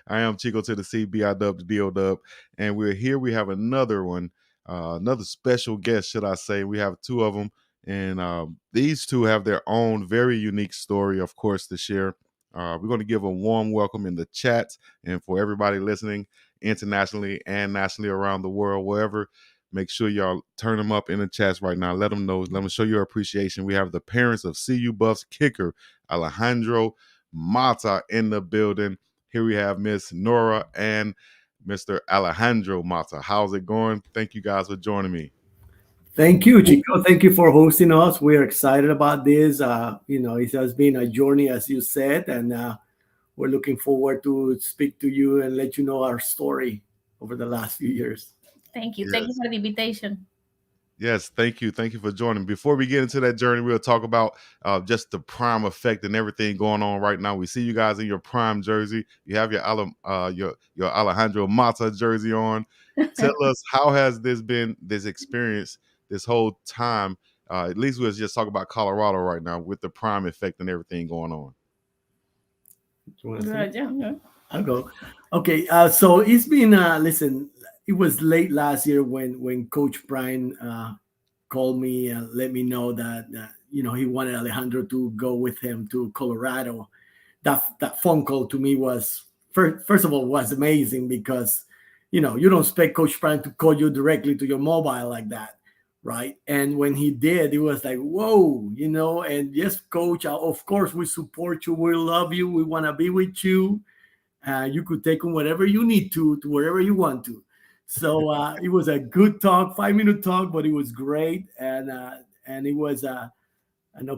I am Chico to the C, B-I-W, D-O-W, and we're here. We have another one, another special guest, should I say. We have two of them, and these two have their own very unique story, of course, to share. We're going to give a warm welcome in the chat, and for everybody listening internationally and nationally around the world, wherever, make sure y'all turn them up in the chats right now. Let them know. Let them show your appreciation. We have the parents of CU Buffs kicker Alejandro Mata in the building. Here we have Miss Nora and Mr. Alejandro Mata. How's it going? Thank you guys for joining me. Thank you, Chico. Thank you for hosting us. We are excited about this. It has been a journey, as you said, and we're looking forward to speak to you and let you know our story over the last few years. Thank you. Yes. Thank you for the invitation. Yes, thank you. Thank you for joining. Before we get into that journey, we'll talk about just the prime effect and everything going on right now. We see you guys in your prime jersey. You have your Alejandro Mata jersey on. Tell us, how has this been, this experience, this whole time? At least we'll just talk about Colorado right now with the prime effect and everything going on. Yeah. I'll go. Okay, so it's been, listen, it was late last year when Coach Bryant called me and let me know that he wanted Alejandro to go with him to Colorado. That phone call to me was first of all was amazing because you don't expect Coach Bryant to call you directly to your mobile like that, right? And when he did, it was like, whoa, and yes, Coach, of course we support you, we love you, we want to be with you. You could take him whatever you need to wherever you want to. So it was a good talk, 5-minute talk, but it was great, and it was an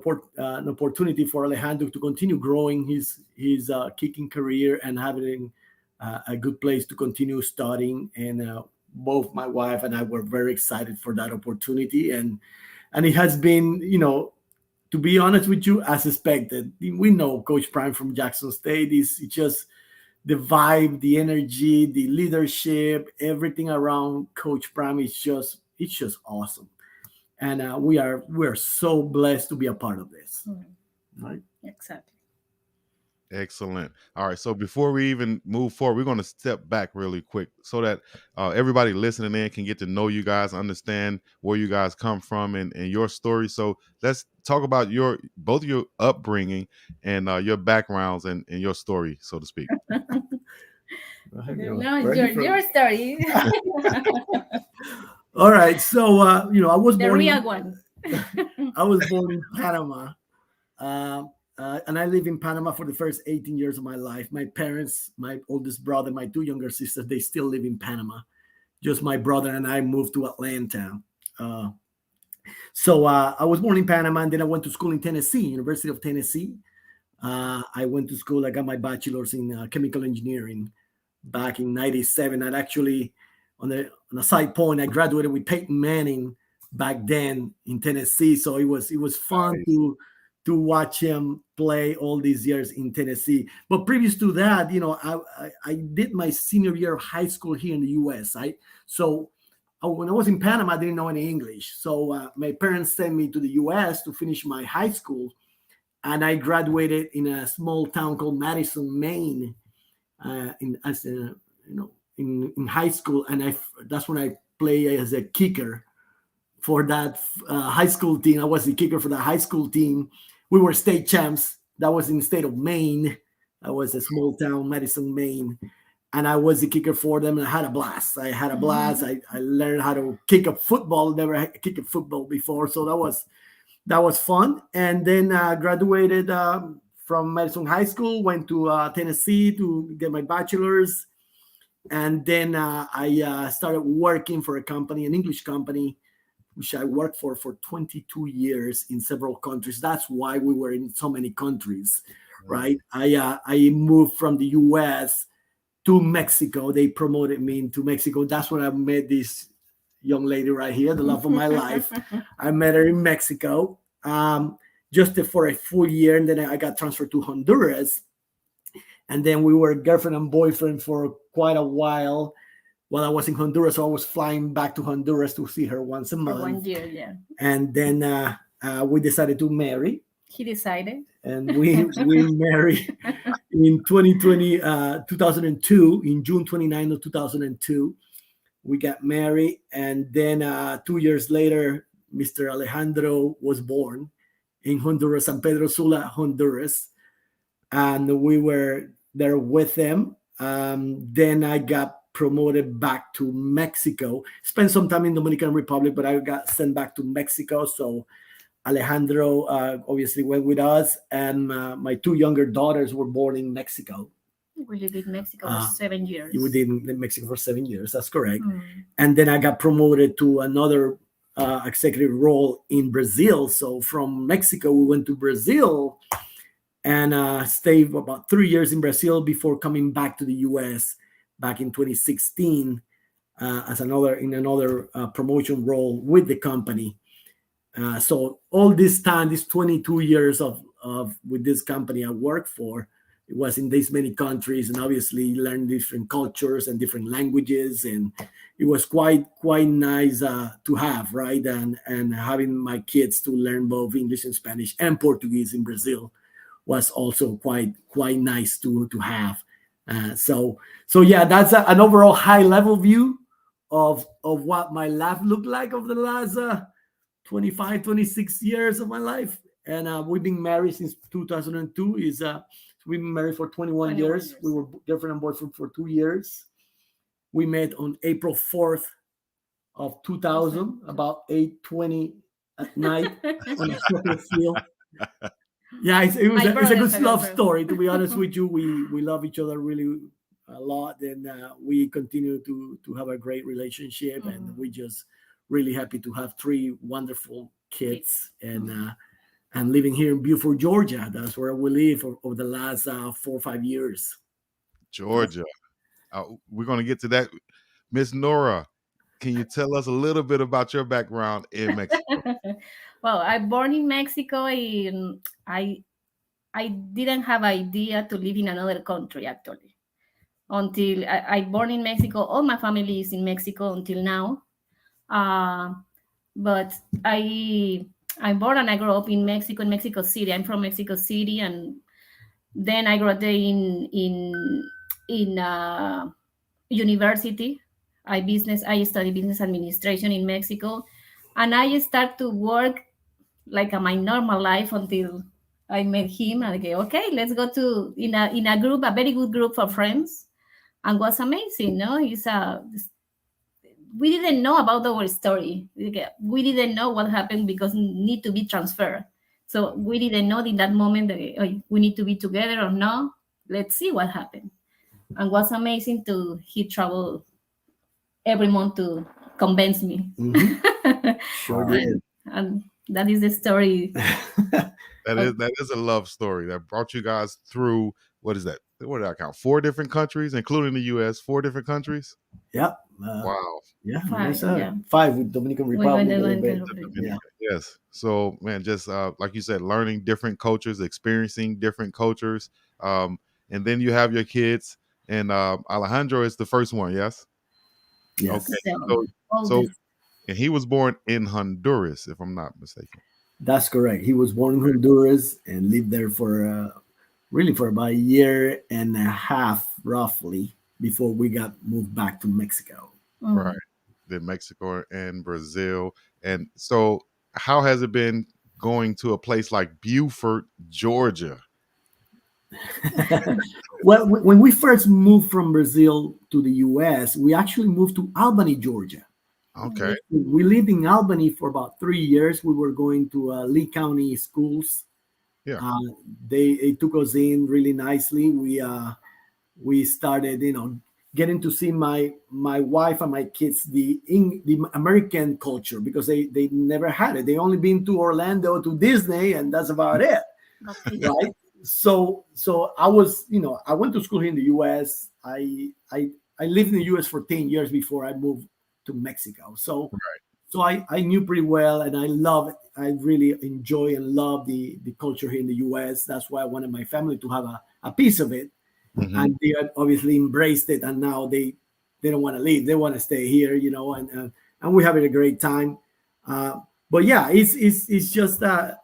opportunity for Alejandro to continue growing his kicking career and having a good place to continue studying. And both my wife and I were very excited for that opportunity, and it has been, to be honest with you, as expected. We know Coach Bryant from Jackson State is just the vibe, the energy, the leadership, everything around Coach Bryant is just awesome. And we're so blessed to be a part of this. Right? Exactly. Excellent. All right. So before we even move forward, we're going to step back really quick so that everybody listening in can get to know you guys, understand where you guys come from and your story. So let's talk about both your upbringing and your backgrounds and your story, so to speak. Your story. All right. So, I was the born. Real one. I was born in Panama. And I lived in Panama for the first 18 years of my life. My parents, my oldest brother, my two younger sisters, they still live in Panama. Just my brother and I moved to Atlanta. So I was born in Panama, and then I went to school in Tennessee, University of Tennessee. I went to school. I got my bachelor's in chemical engineering back in '97. And actually, on a side point, I graduated with Peyton Manning back then in Tennessee. So it was fun to watch him play all these years in Tennessee. But previous to that, I did my senior year of high school here in the U.S. So when I was in Panama, I didn't know any English. So my parents sent me to the U.S. to finish my high school. And I graduated in a small town called Madison, Maine, in high school. And that's when I played as a kicker for that high school team. I was the kicker for the high school team. We were state champs. That was in the state of Maine. That was a small town, Madison, Maine. And I was the kicker for them. And I had a blast. I learned how to kick a football. Never kicked a football before. So that was fun. And then graduated from Madison High School, went to Tennessee to get my bachelor's. And then I started working for a company, an English company, which I worked for 22 years in several countries. That's why we were in so many countries, right? I moved from the U.S. to Mexico. They promoted me into Mexico. That's when I met this young lady right here, the love of my life. I met her in Mexico just for a full year, and then I got transferred to Honduras. And then we were girlfriend and boyfriend for quite a while. While I was in Honduras, so I was flying back to Honduras to see her once a month. For 1 year, yeah. And then we decided to marry. He decided. And we married in 2020, 2002, in June 29 of 2002, we got married. And then 2 years later, Mr. Alejandro was born in Honduras, San Pedro Sula, Honduras. And we were there with them. Then I got promoted back to Mexico. Spent some time in Dominican Republic, but I got sent back to Mexico. So Alejandro obviously went with us, and my two younger daughters were born in Mexico. We lived in Mexico for 7 years. We did in Mexico for 7 years. That's correct. And then I got promoted to another executive role in Brazil. So from Mexico, we went to Brazil and stayed about 3 years in Brazil before coming back to the U.S. back in 2016 as another promotion role with the company. So all this time, this 22 years of with this company I worked for, it was in these many countries, and obviously learned different cultures and different languages, and it was quite nice to have, right? And having my kids to learn both English and Spanish and Portuguese in Brazil was also quite nice to have. So yeah, that's an overall high level view of what my life looked like over the last 25, 26 years of my life. And we've been married since 2002. We've been married for 21 years. We were girlfriend and boyfriend for 2 years. We met on April 4th of 2000, about 8:20 at night on a soccer field. Yeah, it's a good love story. To be honest with you, we love each other really a lot, and we continue to have a great relationship, and we just really happy to have 3 wonderful kids, and living here in Buford, Georgia. That's where we live over the last 4 or 5 years. Georgia. We're going to get to that. Miss Nora, can you tell us a little bit about your background in Mexico? Well, I born in Mexico. I didn't have idea to live in another country, actually, until I born in Mexico. All my family is in Mexico until now. But I'm born and I grew up in Mexico City. I'm from Mexico City, and then I grew up there in university. I studied business administration in Mexico, and I start to work like my normal life until I met him. And I go, okay, let's go to in a group, a very good group of friends, and was amazing. No, we didn't know about our story. We didn't know what happened because we need to be transferred. So we didn't know in that moment that we need to be together or no. Let's see what happened. And was amazing he travel every month to convince me. Mm-hmm. Sure did. And that is the story. That is a love story that brought you guys through. What is that? What did I count? 4 different countries, including the U.S. 4 different countries. Yep. Wow. Yeah, 5 with Dominican Republic. Yeah. Yes. So, man, just like you said, learning different cultures, experiencing different cultures, and then you have your kids. And Alejandro is the first one. Yes. Yes. Okay. So, and he was born in Honduras, if I'm not mistaken. That's correct. He was born in Honduras and lived there for about a year and a half, roughly, before we got moved back to Mexico. Right. Then Mexico and Brazil. And so how has it been going to a place like Buford, Georgia? Well, when we first moved from Brazil to the U.S., we actually moved to Albany, Georgia. Okay. We lived in Albany for about 3 years. We were going to Lee County schools. Yeah. They took us in really nicely. We started, getting to see my wife and my kids the American culture, because they never had it. They only been to Orlando, to Disney, and that's about it. Right. So I was, I went to school here in the U.S. I lived in the U.S. for 10 years before I moved to Mexico. So I knew pretty well, and I really enjoy and love the culture here in the U.S. That's why I wanted my family to have a piece of it. Mm-hmm. And they obviously embraced it, and now they don't want to leave. They want to stay here, and we're having a great time. But yeah, it's just that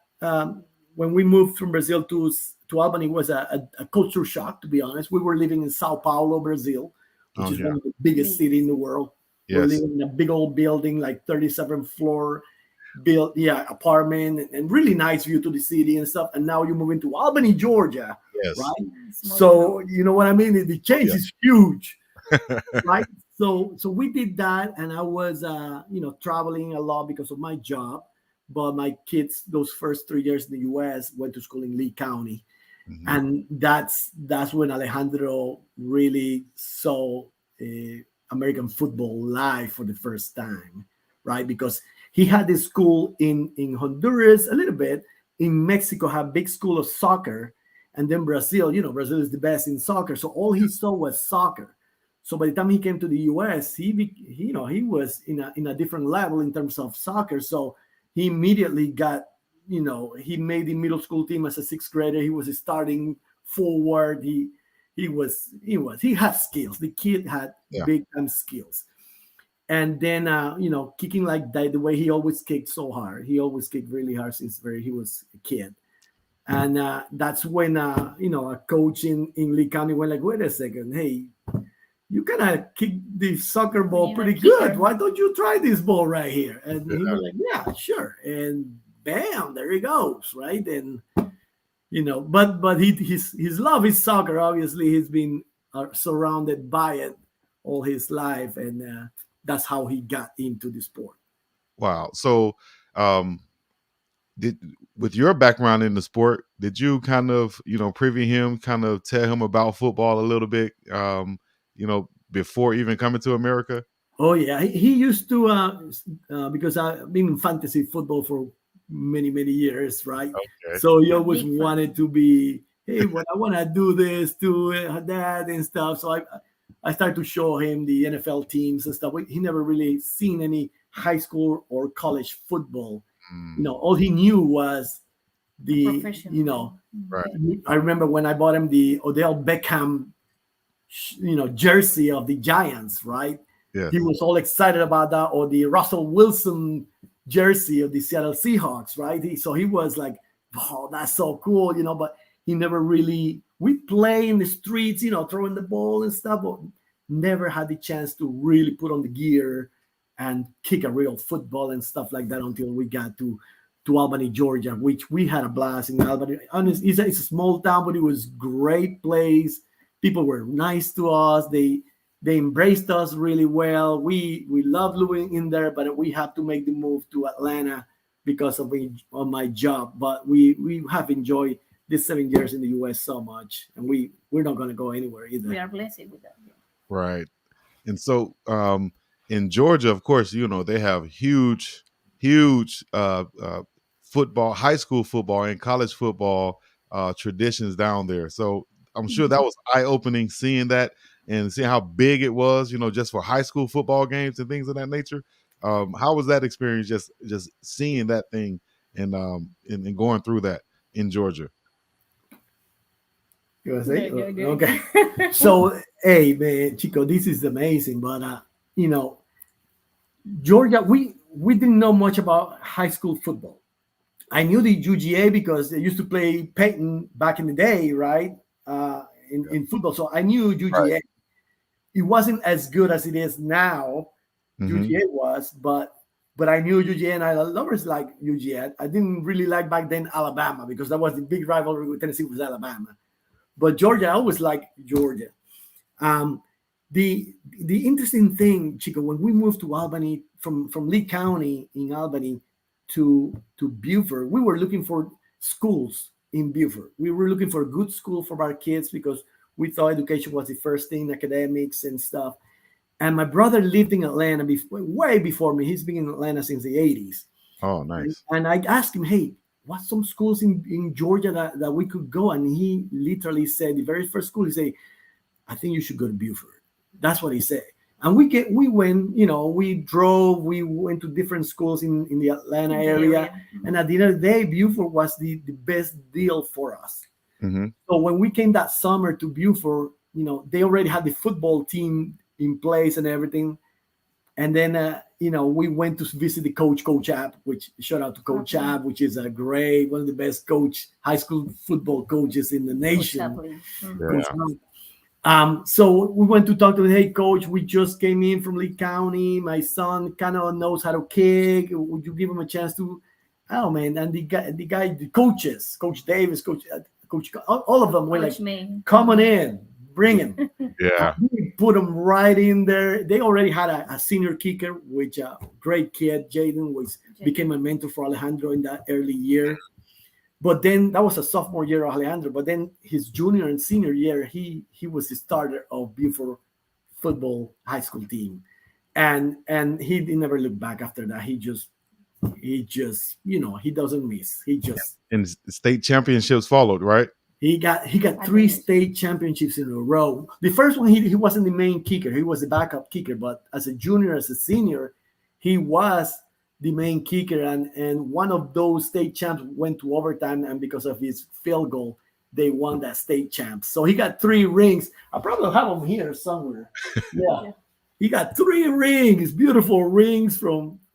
when we moved from Brazil to to Albany was a culture shock, to be honest. We were living in Sao Paulo, Brazil, which Oh is yeah. one of the biggest cities in the world. We're Yes. living in a big old building, like 37th floor built, apartment, and really nice view to the city and stuff. And now you move into Albany, Georgia, Yes. right? Small So town. you know what I mean? The change Yeah. is huge, right? So we did that, and I was traveling a lot because of my job. But my kids, those first 3 years in the U.S., went to school in Lee County, Mhm. and that's when Alejandro really saw American football live for the first time, right? Because he had this school in Honduras a little bit, in Mexico had big school of soccer, and then Brazil, Brazil is the best in soccer, so all he saw was soccer. So by the time he came to the U.S., he was in a different level in terms of soccer. So he immediately got, he made the middle school team as a sixth grader. He was starting forward. He had skills. The kid had Yeah. big time skills. And then kicking like that, the way he always kicked so hard. He always kicked really hard since he was a kid. And that's when a coach in Lee County went like, wait a second, hey, you kind of kick the soccer ball You're a pretty kicker. good. Why don't you try this ball right here? And he was like, yeah, sure. And bam, there he goes, right? And but his love is soccer. Obviously, he's been surrounded by it all his life, and that's how he got into the sport. Wow. So, um, did with your background in the sport, did you kind of preview him, kind of tell him about football a little bit, before even coming to America? Oh yeah, he used to because I've been in fantasy football for many years, right? Okay. So he A always big fan. wanted to be, hey, what I want to do this, do that and stuff. So I started to show him the NFL teams and stuff. He never really seen any high school or college football. Mm, All he knew was the Professional. right. I remember when I bought him the Odell Beckham jersey of the Giants, right? Yes. He was all excited about that, or the Russell Wilson jersey of the Seattle Seahawks, right? So he was like, "Oh, that's so cool," But he never really. We play in the streets, throwing the ball and stuff, but never had the chance to really put on the gear and kick a real football and stuff like that until we got to Albany, Georgia, which we had a blast in Albany. Honestly, it's a small town, but it was great place. People were nice to us. They embraced us really well. We love living in there, but we have to make the move to Atlanta because of my job. But we have enjoyed these 7 years in the U.S. so much, and we're not going to go anywhere either. We are blessed with that. Right. And so, in Georgia, of course, they have huge football, high school football, and college football traditions down there. So I'm sure that was eye opening seeing that and seeing how big it was, just for high school football games and things of that nature. How was that experience? Just seeing that thing and going through that in Georgia. You want to say? Good. Okay. So, hey, man, Chico, this is amazing. But, Georgia, we didn't know much about high school football. I knew the UGA because they used to play Peyton back in the day, right? In football. So I knew UGA. Right. It wasn't as good as it is now. Mhm. UGA was, but I knew UGA, and I always like UGA. I didn't really like back then Alabama because that was the big rivalry with Tennessee was Alabama. But Georgia, I always liked Georgia. The interesting thing, Chico, when we moved to Albany from Lee County in Albany to Buford, we were looking for schools in Buford. We were looking for a good school for our kids because we thought education was the first thing, academics and stuff. And my brother lived in Atlanta way before me. He's been in Atlanta since the 80s. Oh, nice. And I asked him, hey, what's some schools in Georgia that we could go? And he literally said, the very first school, he said, I think you should go to Buford. That's what he said. And we went, we drove, we went to different schools in the Atlanta area. And at the end of the day, Buford was the best deal for us. Mm-hmm. So when we came that summer to Buford, they already had the football team in place and everything. And then, we went to visit the Coach App, which shout out to Coach App, which is a great, one of the best high school football coaches in the nation. Coach so we went to talk to him. Hey, coach, we just came in from Lee County. My son kind of knows how to kick. Would you give him a chance to? Oh man! And the coaches, Coach Davis, Coach, all of them were like, "Come on in, bring him." Yeah, we put him right in there. They already had a senior kicker, which a great kid, Jaden, became a mentor for Alejandro in that early year. But then that was a sophomore year of Alejandro. But then his junior and senior year, he was the starter of Buford football high school team, and he never looked back after that. He just he doesn't miss. He just and state championships followed, right? He got 3 state championships in a row. The first one he wasn't the main kicker. He was the backup kicker. But as a junior, as a senior, he was the main kicker, and one of those state champs went to overtime, and because of his field goal, they won that state champs. So he got 3 rings. I probably have them here somewhere. Yeah. He got 3 rings, beautiful rings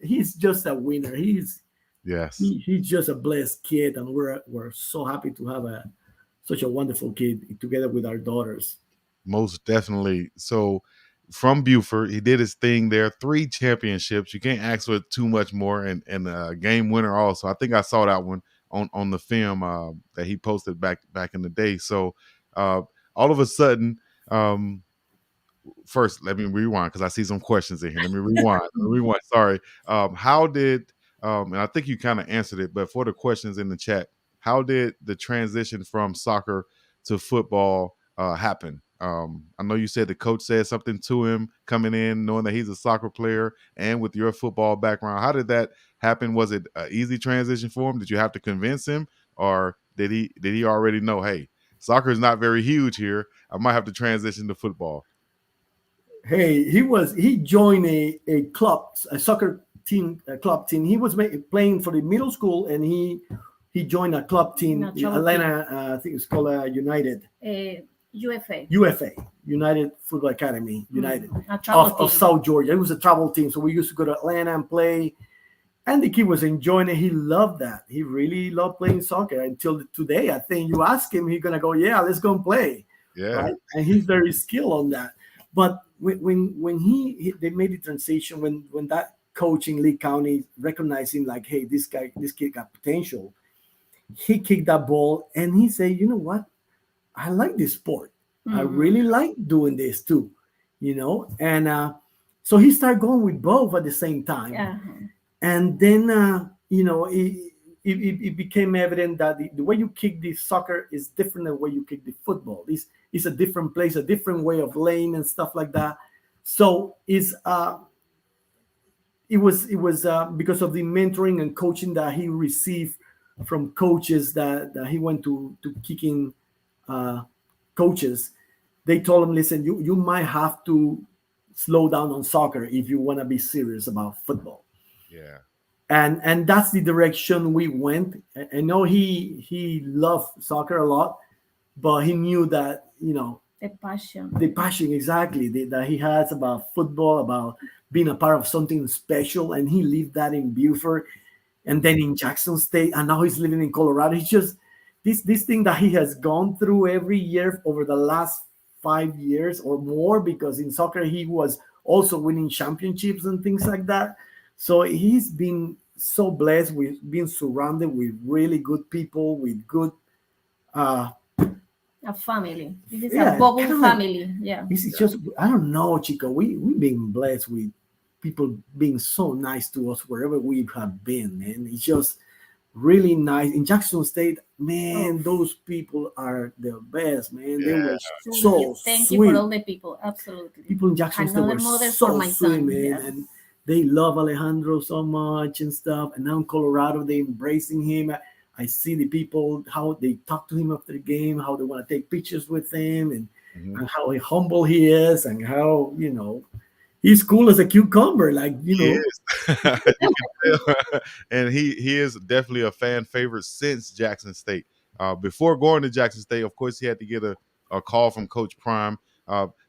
he's just a winner. He's just a blessed kid, and we're so happy to have such a wonderful kid together with our daughters. Most definitely. So from Buford, he did his thing there. 3 championships. You can't ask for too much more, and a game winner also. I think I saw that one on the film that he posted back in the day. So all of a sudden, first let me rewind because I see some questions in here. Let me rewind. Sorry. How did and I think you kind of answered it, but for the questions in the chat, how did the transition from soccer to football happen? I know you said the coach said something to him coming in, knowing that he's a soccer player, and with your football background. How did that happen? Was it an easy transition for him? Did you have to convince him, or did he already know, hey, soccer is not very huge here, I might have to transition to football? Hey, he joined a soccer team, club team. He was playing for the middle school, and he joined a club team, Atlanta. I think it's called United. UFA, United Football Academy, United of South Georgia. It was a travel team, so we used to go to Atlanta and play. And the kid was enjoying it. He loved that. He really loved playing soccer until today. I think you ask him, he's gonna go, "Yeah, let's go and play." Yeah, right? And he's very skilled on that. But when they made the transition, when that coach in Lee County recognized him, like, hey, this kid got potential. He kicked that ball and he said, you know what? I like this sport. I really like doing this too, And so he started going with both at the same time. Yeah. And then, it became evident that the way you kick the soccer is different than the way you kick the football. It's a different place, a different way of laying and stuff like that. So it was because of the mentoring and coaching that he received from coaches that he went to kicking coaches. They told him, listen, you might have to slow down on soccer if you want to be serious about football. Yeah. And that's the direction we went. I know he loved soccer a lot, but he knew that, the passion exactly that he has about football, about being a part of something special, and he lived that in Buford and then in Jackson State, and now he's living in Colorado. It's just this thing that he has gone through every year over the last 5 years or more, because in soccer he was also winning championships and things like that. So he's been so blessed with being surrounded with really good people, with good a family. This is a bubble family. Yeah. This is just, I don't know, Chico. We've been blessed with people being so nice to us wherever we have been, man. It's just really nice. In Jackson State, man, those people are the best, man. They were so Thank sweet. you for all the people. Absolutely. People in Jackson State were so sweet, man. Yes. And they love Alejandro so much and stuff. And now in Colorado, they're embracing him. I see the people, how they talk to him after the game, how they want to take pictures with him, and how humble he is, and how, he's cool as a cucumber, like, He is. And he is definitely a fan favorite since Jackson State. Before going to Jackson State, of course, he had to get a call from Coach Prime.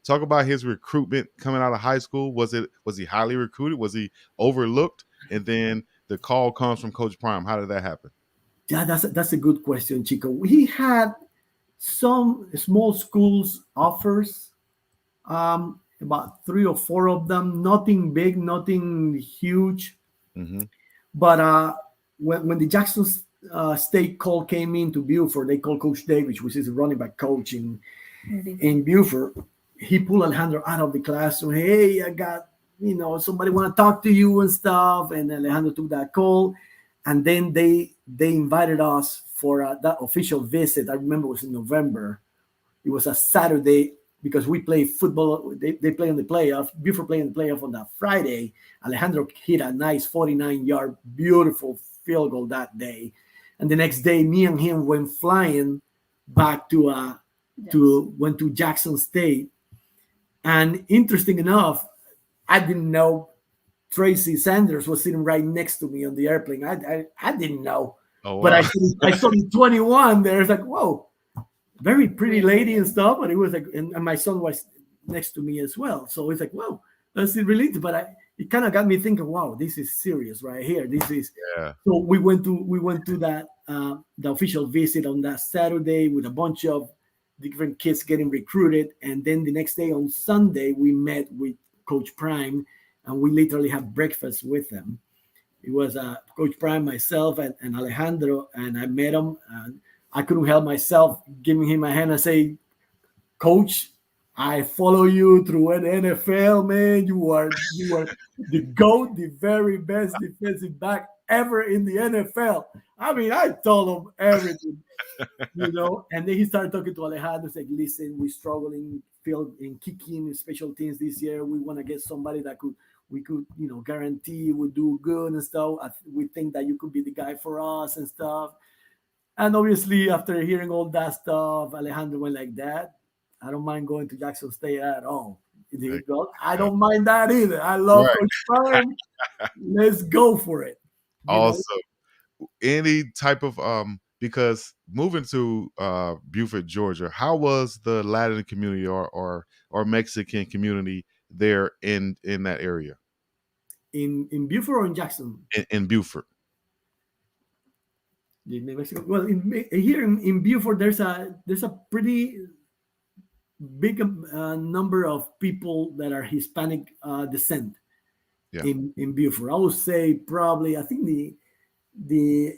Talk about his recruitment coming out of high school. Was he highly recruited? Was he overlooked? And then the call comes from Coach Prime. How did that happen? Yeah, that's a good question, Chico. He had some small schools offers, about 3 or 4 of them. Nothing big, nothing huge. Mm-hmm. But when the Jackson State call came into Buford, they called Coach Davis, which is a running back coach in Buford. He pulled Alejandro out of the classroom. Hey, I got, somebody want to talk to you and stuff. And Alejandro took that call. And then they invited us for that official visit. I remember it was in November. It was a Saturday because we play football. They play in the playoff. Before playing the playoff on that Friday, Alejandro hit a nice 49-yard, beautiful field goal that day. And the next day, me and him went flying back went to Jackson State. And interesting enough, I didn't know Tracy Sanders was sitting right next to me on the airplane. I didn't know. Oh, wow. But I saw the 21 there. It's like, whoa, very pretty lady and stuff. But it was like, and my son was next to me as well. So it's like, whoa, that's related. But it kind of got me thinking, wow, this is serious right here. This is. Yeah. So we went to that the official visit on that Saturday with a bunch of different kids getting recruited, and then the next day on Sunday we met with Coach Prime, and we literally had breakfast with him. It was Coach Prime, myself, and Alejandro, and I met him, and I couldn't help myself giving him a hand and say, Coach, I follow you through an NFL, man. You are the GOAT, the very best defensive back ever in the NFL. I mean, I told him everything, And then he started talking to Alejandro. He's like, listen, we're struggling field in kicking special teams this year. We want to get somebody that we could guarantee would do good and stuff. We think that you could be the guy for us and stuff. And obviously, after hearing all that stuff, Alejandro went like that. I don't mind going to Jackson State at all. I don't mind that either. I love Coach Prime. Let's go for it. Also, any type of because moving to Buford, Georgia, how was the Latin community or Mexican community there in that area? In Buford or in Jackson? In Buford. Well, here in Buford, there's a pretty big number of people that are Hispanic descent. Yeah. In Buford, I would say probably, I think the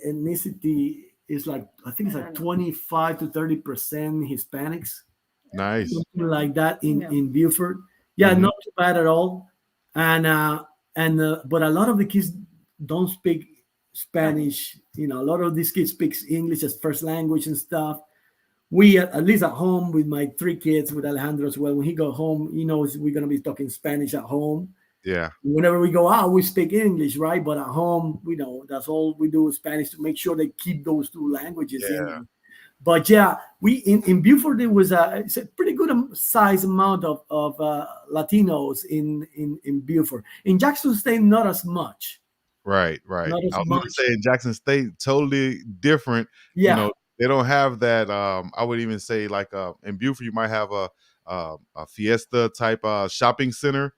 ethnicity is like, I think it's like 25 to 30% Hispanics. Nice. Something like that in Buford. Yeah, mm-hmm. Not too bad at all. And but a lot of the kids don't speak Spanish. A lot of these kids speak English as first language and stuff. We, at least at home with my 3 kids, with Alejandro as well, when he go home, we're going to be talking Spanish at home. Yeah. Whenever we go out, we speak English, right? But at home, that's all we do is Spanish to make sure they keep those 2 languages in. But yeah, we in Buford, there was it's a pretty good size amount of Latinos in Buford. In Jackson State, not as much. Right. I was going to say in Jackson State, totally different. Yeah. They don't have that. I would even say like in Buford, you might have a Fiesta type shopping center,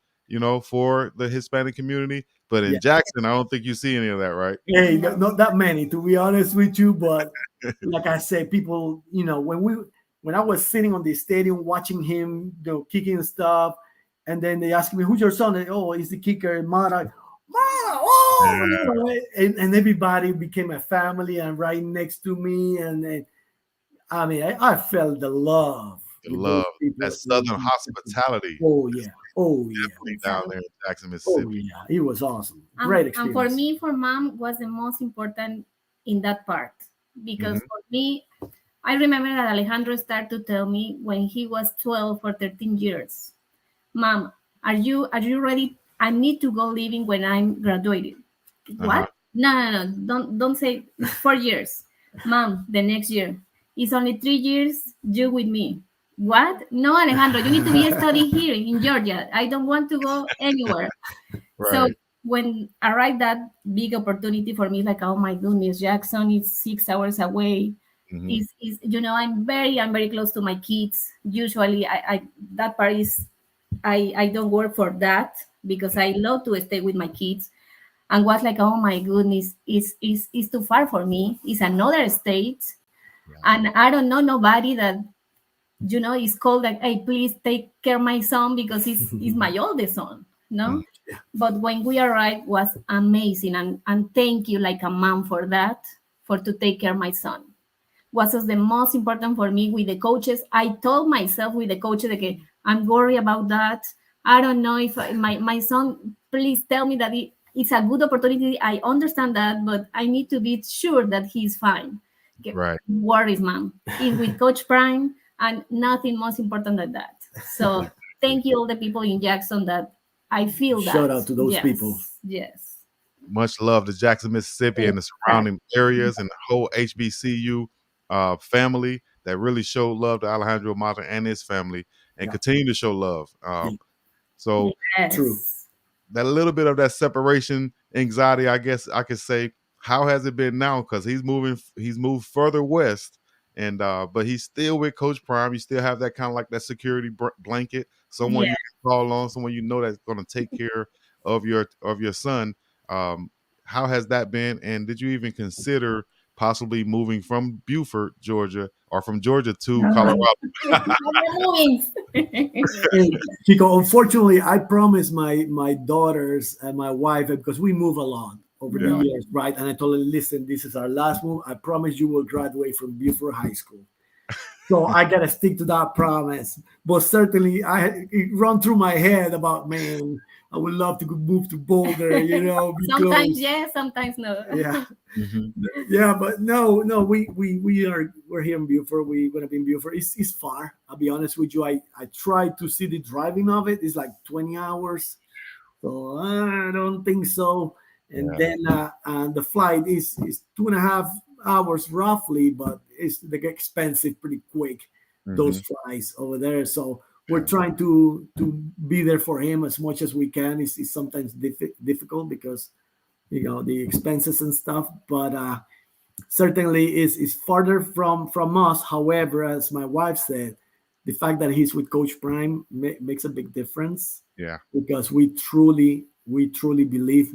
for the Hispanic community. But in Jackson, I don't think you see any of that, right? Hey, not that many, to be honest with you. But like I said, people, when I was sitting on the stadium watching him, kicking stuff, and then they asked me, "Who's your son?" And, "Oh, he's the kicker, Mata." And everybody became a family and right next to me, and I mean, I felt the love. That Southern hospitality. Oh yeah. Definitely down there in Jackson, Mississippi. Oh yeah, it was awesome. Great experience. And for me, for Mom, was the most important in that part because for me, I remember that Alejandro started to tell me when he was 12 or 13 years, "Mom, are you ready? I need to go living when I'm graduated." What? No. Don't say 4 years. "Mom, the next year. It's only 3 years. You with me." What? No, Alejandro, you need to be studying here in Georgia. I don't want to go anywhere. Right. So when arrived that big opportunity for me, like, oh my goodness, Jackson is 6 hours away. Mm-hmm. I'm very close to my kids. Usually I that part is I don't work for that because I love to stay with my kids. And was like, oh my goodness, it's too far for me. It's another state, Yeah. and I don't know nobody that is called like, hey, please take care of my son because he's my oldest son. No, but when we arrived, was amazing, and thank you like a mom for that, for to take care of my son. Was the most important for me with the coaches. I told myself with the coaches, okay, I'm worried about that. I don't know if my son, please tell me that it's a good opportunity. I understand that, but I need to be sure that he's fine. Okay, Right. worries, mom. It's with Coach Prime, and nothing most important than that. So thank you all the people in Jackson that I feel Shout that. out to those people. Yes. Much love to Jackson, Mississippi, and the surrounding areas, and the whole HBCU family that really showed love to Alejandro Mata and his family, and continue to show love. So True. that little bit of that separation anxiety, I guess I could say, how has it been now? Because he's moved further west, and but he's still with Coach Prime. You still have that kind of like that security blanket, someone you can call on, someone you know that's going to take care of your son. How has that been? And did you even consider possibly moving from Buford, Georgia, or from Georgia to Colorado? Hey, Chico, unfortunately, I promised my daughters and my wife, because we move a lot over the years, right? And I told them, listen, this is our last move. I promise you will graduate from Buford High School. So I gotta stick to that promise. But certainly, it run through my head about, man, I would love to move to Boulder. Sometimes yes, sometimes no. Yeah, yeah, but no, we're here in Buford. We're gonna be in Buford. It's far. I'll be honest with you. I tried to see the driving of it. It's like 20 hours, so I don't think so. And then the flight is 2.5 hours roughly, but they get expensive pretty quick. Those flights over there. So we're trying to be there for him as much as we can. It's sometimes difficult because the expenses and stuff, but certainly is farther from us. However, as my wife said, the fact that he's with Coach Prime makes a big difference. Yeah, because we truly believe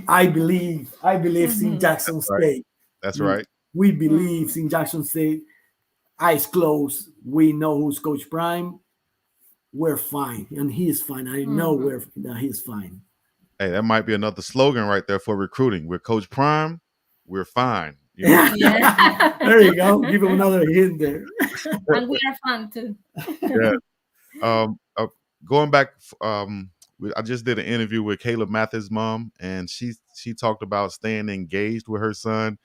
I believe in Jackson State. That's right. We believe in Jackson State. Eyes closed, we know who's Coach Prime. We're fine, and he is fine. I know that he's fine. Hey, that might be another slogan right there for recruiting. With Coach Prime, we're fine. There you go. Give him another hint there. And we are fun too. Going back, I just did an interview with Caleb Mathis' mom, and she talked about staying engaged with her son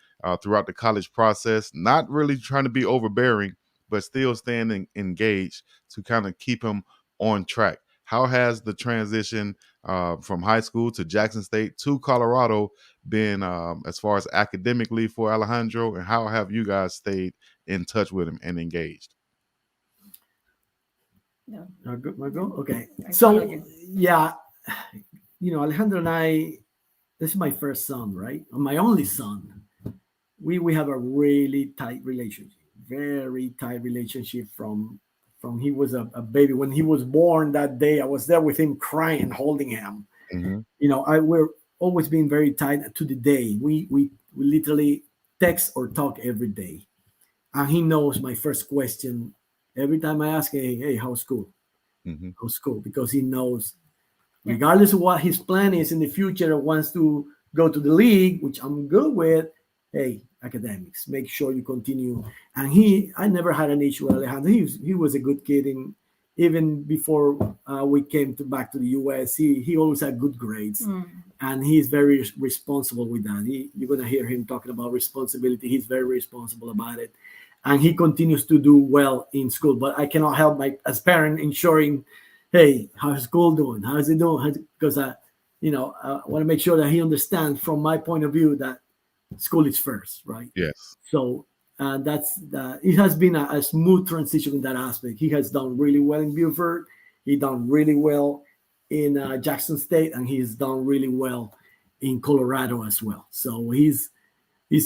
throughout the college process, not really trying to be overbearing, but still staying engaged to kind of keep him on track. How has the transition from high school to Jackson State to Colorado been as far as academically for Alejandro, and how have you guys stayed in touch with him and engaged? No. Okay. So yeah, Alejandro and I, this is my first son, right? My only son. We have a really tight relationship, very tight relationship from he was a baby. When he was born that day, I was there with him crying, holding him. We're always been very tight to the day. We literally text or talk every day. And he knows my first question. Every time I ask, hey, how's school? How's school? Because he knows, regardless of what his plan is in the future, wants to go to the league, which I'm good with. Hey, academics, make sure you continue. And I never had an issue with Alejandro. He was a good kid. Even before we came back to the U.S., he always had good grades. And he's very responsible with that. You're going to hear him talking about responsibility. He's very responsible about it. And he continues to do well in school. But I cannot help as parent ensuring, hey, how's school doing? How's it doing? Because I want to make sure that he understands from my point of view that school is first, right? Yes. So it has been a smooth transition in that aspect. He has done really well in Buford. He done really well in Jackson State, and he's done really well in Colorado as well. So his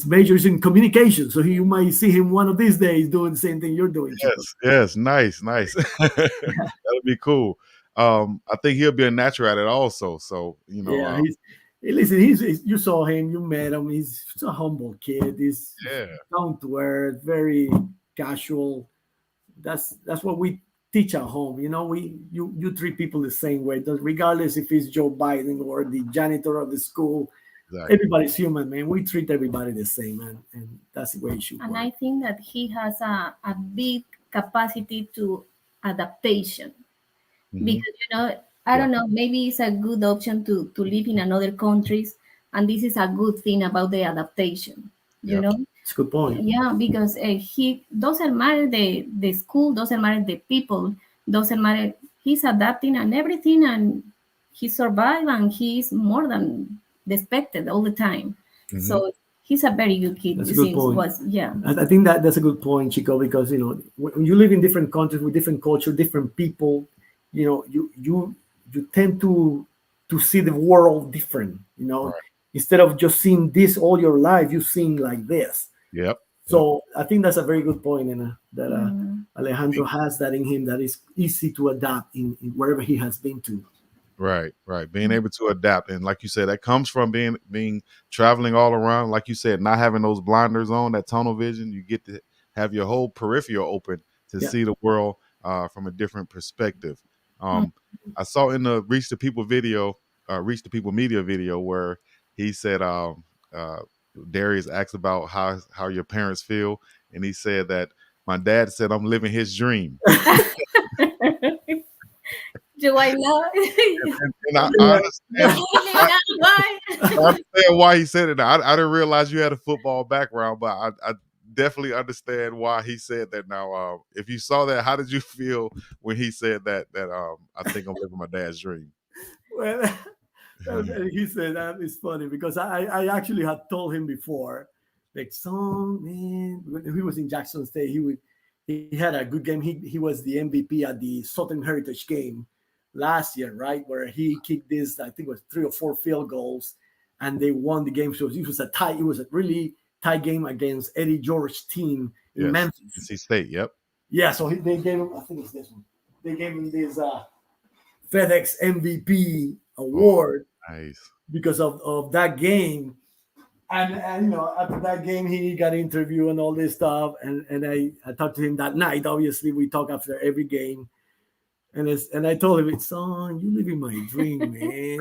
majors in communication. So you might see him one of these days doing the same thing you're doing. Yes, nice. That'll be cool. I think he'll be a natural at it also. So Yeah, listen. You saw him, you met him. He's a humble kid. He's yeah, down to earth, very casual. That's what we teach at home. You treat people the same way, regardless if it's Joe Biden or the janitor of the school. exactly. Everybody's human, man. We treat everybody the same, man, and that's the way it should And work. I think that he has a big capacity to adaptation Mhm. because I Yeah, don't know, maybe it's a good option to live in another countries, and this is a good thing about the adaptation. You yeah, know, It's a good point. yeah, because he doesn't matter the school, doesn't matter the people, doesn't matter. He's adapting and everything, and he survived, and he's more than expected all the time. hmm So he's a very good kid. That's a It good seems point. was yeah. I think that's a good point, Chico, because when you live in different countries with different culture, different people, you tend to see the world different. right. Instead of just seeing this all your life, you seeing like this. Yep, yep. So I think that's a very good point, and that Mm. Alejandro has that in him that is easy to adapt in wherever he has been to. Right, right. Being able to adapt, and like you said, that comes from being traveling all around. Like you said, not having those blinders on, that tunnel vision. You get to have your whole peripheral open to Yeah. see the world from a different perspective. Mm. I saw in the Reach the People media video, where he said, uh, Darius asked about how your parents feel, and he said that my dad said I'm living his dream. Do I know? And I Yeah. understand. Why? I understand why he said it. I didn't realize you had a football background, but I definitely understand why he said that. Now, if you saw that, how did you feel when he said that? I think I'm living my dad's dream. Well, he said that is funny because I actually had told him before, like, son, man, when he was in Jackson State, he had a good game. He was the MVP at the Southern Heritage game last year, right? Where he kicked this, I think it was 3 or 4 field goals, and they won the game. So it was a tie. It was a really tight game against Eddie George's team in Yes, Memphis. NC State. Yep. Yeah, so they gave him. I think it's this one. They gave him this FedEx MVP Oh, award nice. because of that game. And after that game, he got interviewed and all this stuff. And I talked to him that night. Obviously, we talk after every game. And I told him, son, you living my dream, man.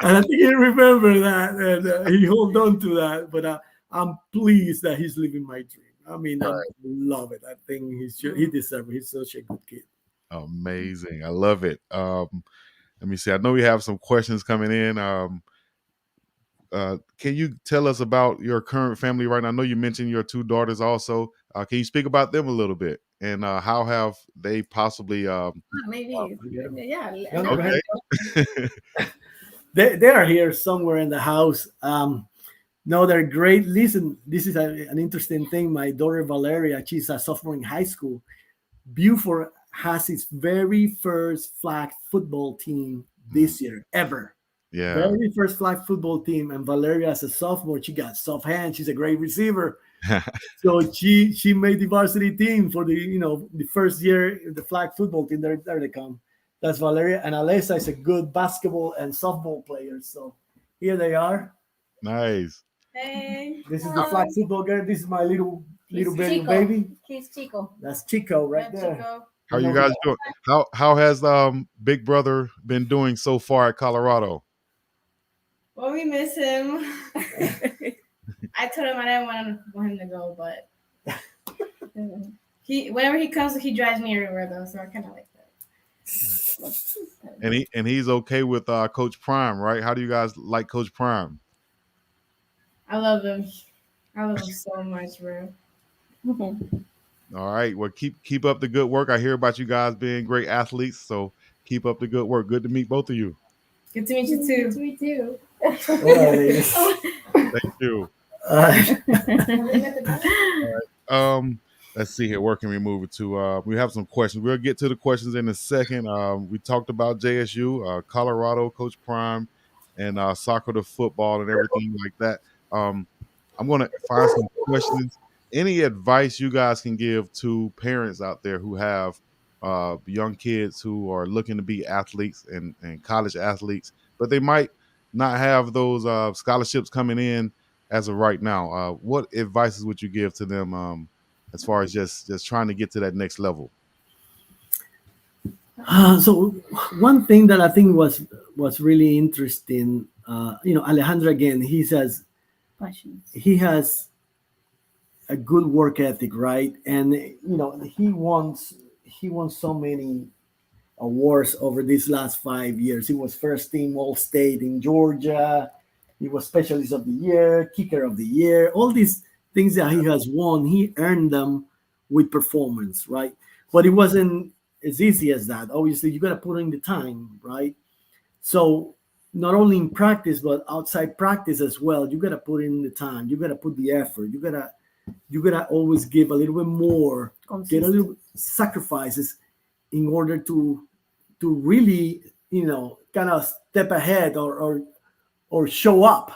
And I think he remember that, and he hold on to that. But I'm pleased that he's living my dream. I mean, I Right. love it. I think he deserves it. He's such a good kid. Amazing. I love it. Let me see. I know we have some questions coming in. Can you tell us about your current family right now? I know you mentioned your 2 daughters also. Can you speak about them a little bit, and how have they possibly? Maybe, yeah. No, go ahead. Okay. They are here somewhere in the house. No, they're great. Listen, this is an interesting thing. My daughter Valeria, she's a sophomore in high school. Buford has its very first flag football team this year ever. Yeah. Very first flag football team, and Valeria as a sophomore, she got soft hands. She's a great receiver, so she made the varsity team for the first year the flag football team. There they come. That's Valeria, and Alessa is a good basketball and softball player. So here they are. Nice. Hey. This is the flag football girl. This is my little baby. He's Chico. That's Chico right Yeah, there. Chico. How you guys doing? How has Big Brother been doing so far at Colorado? Well, we miss him. I told him I didn't want him to go, but whenever he comes, he drives me everywhere though, so I kind of like that. And he's okay with Coach Prime, right? How do you guys like Coach Prime? I love him. I love him so much, bro. All right. Well, keep up the good work. I hear about you guys being great athletes, so keep up the good work. Good to meet both of you. Good to meet you too. Good to meet you. Thank you. Let's see here. Where can we move it to? We have some questions. We'll get to the questions in a second. We talked about JSU, Colorado, Coach Prime, and soccer to football and everything like that. I'm going to find some questions. Any advice you guys can give to parents out there who have young kids who are looking to be athletes and college athletes, but they might not have those scholarships coming in as of right now. What advices would you give to them as far as just trying to get to that next level? So one thing that I think was really interesting, Alejandro again, Passions. he has a good work ethic, right? And he won so many awards over these last 5 years. He was first team All State in Georgia. He was Specialist of the Year, Kicker of the Year. All these things that he has won, he earned them with performance, right? But it wasn't as easy as that. Obviously, you got to put in the time, right? So not only in practice but outside practice as well, you got to put in the time. You got to put the effort. You gotta always give a little bit more, get a little sacrifices in order to really kind of step ahead or show up,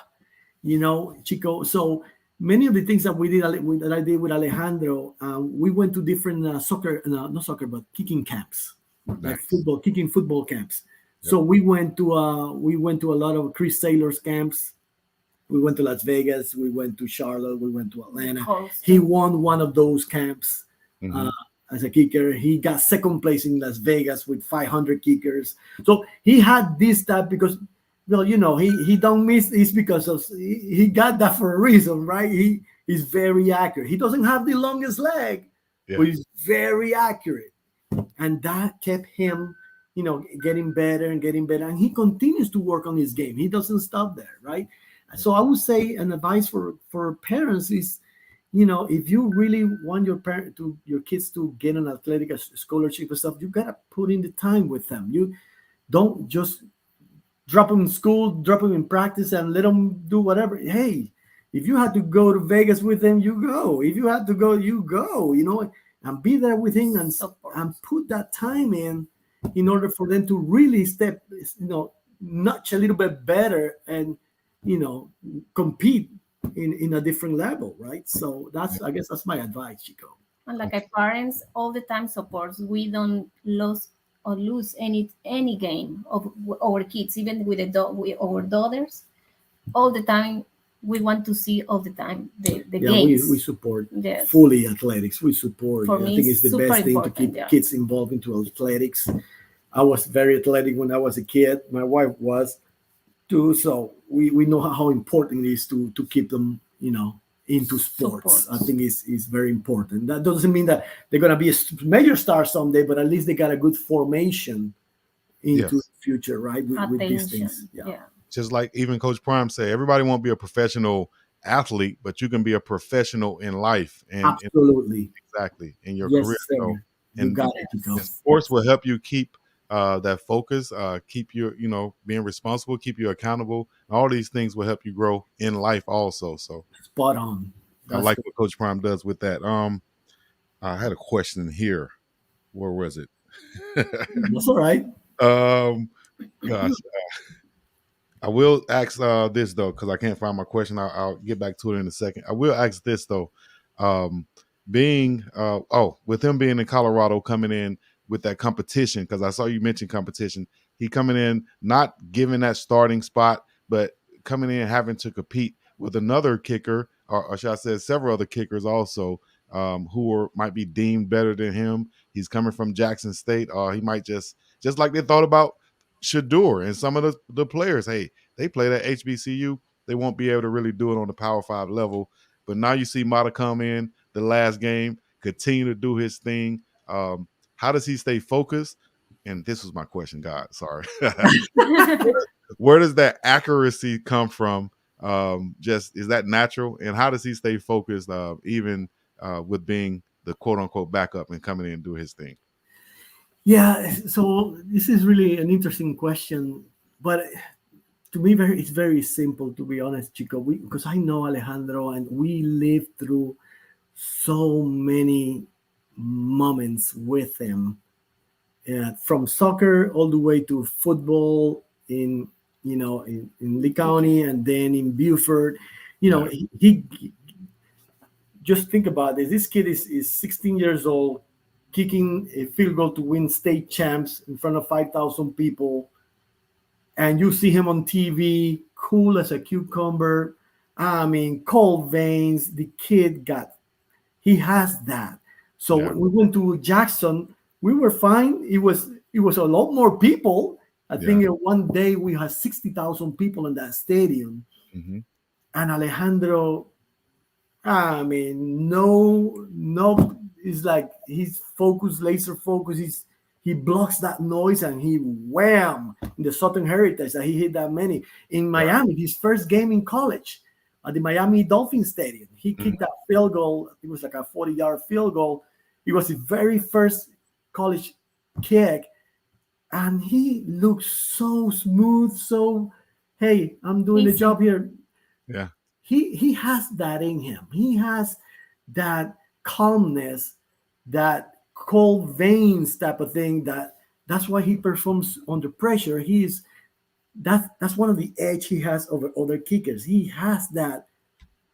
Chico. So many of the things that we did that I did with Alejandro, we went to different soccer, not soccer, but kicking camps, like kicking football camps. Yep. So we went to a lot of Chris Taylor's camps. We went to Las Vegas. We went to Charlotte. We went to Atlanta. He won one of those camps as a kicker. He got second place in Las Vegas with 500 kickers. So he had this type because, he don't miss. It's because he got that for a reason, right? He's very accurate. He doesn't have the longest leg, but he's very accurate, and that kept him, getting better and getting better. And he continues to work on his game. He doesn't stop there, right? So I would say an advice for parents is, if you really want your kids to get an athletic scholarship and stuff, you gotta put in the time with them. You don't just drop them in school, drop them in practice, and let them do whatever. Hey, if you had to go to Vegas with them, you go. If you had to go, you go. And be there with him and put that time in order for them to really step, notch a little bit better and compete in a different level, right? So I guess that's my advice, Chico. And like our parents, all the time supports. We don't lose any game of our kids, even with our daughters. All the time, we want to see all the time the games. We support fully athletics. We support. For I me, think it's the best thing to keep kids involved into athletics. I was very athletic when I was a kid. My wife was too. So we know how important it is to keep them, into sports. I think is very important. That doesn't mean that they're going to be a major star someday, but at least they got a good formation into the future, right? With these things. Yeah. Just like even Coach Prime said, everybody won't be a professional athlete, but you can be a professional in life. And absolutely. Exactly. In your career. Sir. So, and sports will help you keep that focus, keep you, being responsible, keep you accountable. All these things will help you grow in life also. So spot on. I like what Coach Prime does with that. I had a question here. Where was it? That's all right. Gosh. I will ask this though, because I can't find my question. I'll get back to it in a second. I will ask this though. With him being in Colorado, coming in with that competition, because I saw you mention competition. He coming in, not given that starting spot, but coming in having to compete with another kicker, or should I say several other kickers also, who might be deemed better than him. He's coming from Jackson State, or he might just like they thought about Shador and some of the players. Hey, they played at HBCU. They won't be able to really do it on the Power 5 level. But now you see Mata come in the last game, continue to do his thing. How does he stay focused? And this was my question, God, sorry. Where does that accuracy come from? Is that natural? And how does he stay focused even with being the quote-unquote backup and coming in and do his thing? Yeah, so this is really an interesting question, but to me, it's very simple, to be honest, Chico, because I know Alejandro and we lived through so many moments with him, from soccer all the way to football in Lee County and then in Buford. He just think about this. This kid is 16 years old, kicking a field goal to win state champs in front of 5,000 people. And you see him on TV, cool as a cucumber. I mean, cold veins. The kid he has that. So Yeah. when we went to Jackson, we were fine. It was a lot more people. I think one day we had 60,000 people in that stadium. Mm-hmm. And Alejandro, I mean, no, it's like he's focused, laser focused. He blocks that noise and he wham in the Southern Heritage that he hit that many. In Miami, his first game in college at the Miami Dolphin Stadium, he kicked that field goal. It was like a 40-yard field goal. It was his very first college kick. And he looks so smooth. So, hey, I'm doing the job here. Yeah. He has that in him. He has that calmness, that cold veins type of thing. That's why he performs under pressure. That's one of the edge he has over other kickers. He has that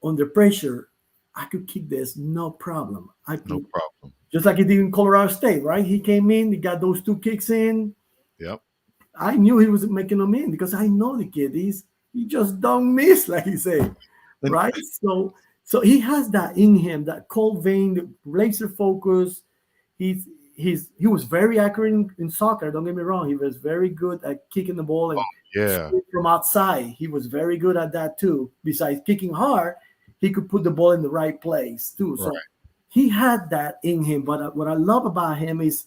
under pressure. I could kick this, no problem. No problem. Just like he did in Colorado State, right? He came in, he got those 2 kicks in. Yep. I knew he was making them in because I know the kid. He just don't miss, like he said, right? So he has that in him, that cold vein, laser focus. He was very accurate in soccer. Don't get me wrong. He was very good at kicking the ball and from outside. He was very good at that too. Besides kicking hard, he could put the ball in the right place too. So he had that in him. But what I love about him is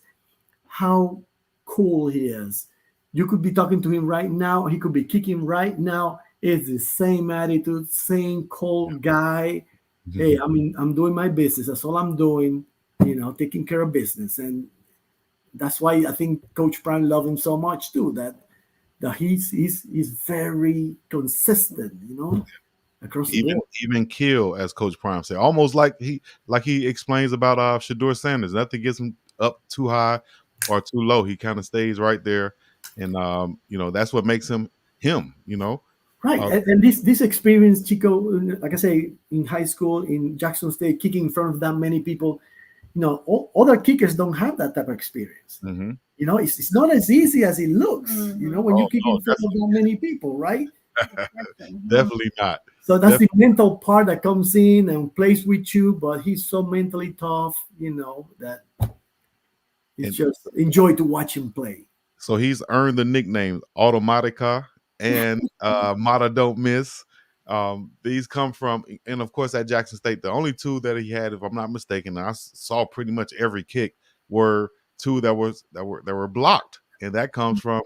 how cool he is. You could be talking to him right now. He could be kicking right now. It's the same attitude, same cold guy. Hey, I mean, I'm doing my business. That's all I'm doing, taking care of business. And that's why I think Coach Brown loved him so much too, that he's very consistent, across the board. Even kill, as Coach Prime said, almost like he explains about Shador Sanders. Nothing gets him up too high or too low. He kind of stays right there, and that's what makes him him. Right, and this experience, Chico, like I say, in high school, in Jackson State, kicking in front of that many people, other kickers don't have that type of experience. Mm-hmm. It's not as easy as it looks. When you kick in front of that many people, right? Definitely not. So that's the mental part that comes in and plays with you. But he's so mentally tough, that it's just enjoy to watch him play. So he's earned the nicknames Automatica and Mata Don't Miss. These come from, and of course at Jackson State, the only 2 that he had, if I'm not mistaken, I saw pretty much every kick, were 2 that were blocked, and that comes from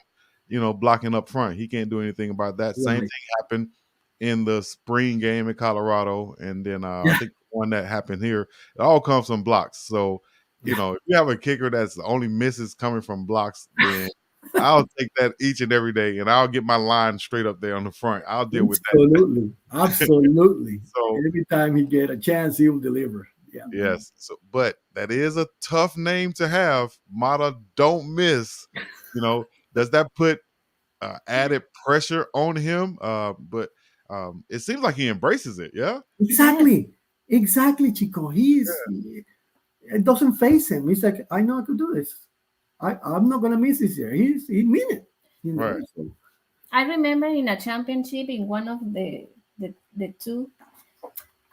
blocking up front. He can't do anything about that. Right. Same thing happened in the spring game in Colorado, and then I think the one that happened here. It all comes from blocks. So if you have a kicker that's the only misses coming from blocks, then I'll take that each and every day, and I'll get my line straight up there on the front. I'll deal with that. Absolutely. So every time he get a chance, he'll deliver. Yeah. Yes. So, but that is a tough name to have. Mata Don't Miss. Does that put added pressure on him? But it seems like he embraces it. Yeah. Exactly, Chico. It doesn't face him. He's like, I know how to do this. I'm not gonna miss this year. He mean it. Right. So. I remember in a championship in one of the 2.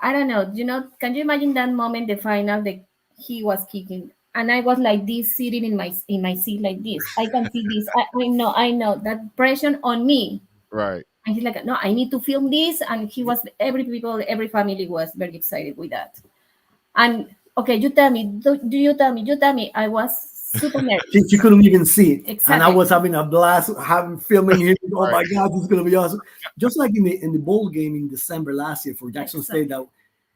I don't know. Can you imagine that moment, the final, that he was kicking, and I was like this, sitting in my seat like this. I can see this. I know that pressure on me. Right. And he's like, no, I need to film this. And every family was very excited with that. And okay, you tell me. Do you tell me? You tell me. I was super nervous. She couldn't even see it. Exactly. And I was having a blast filming him. Oh my God, this is gonna be awesome. Just like in the bowl game in December last year for Jackson State, that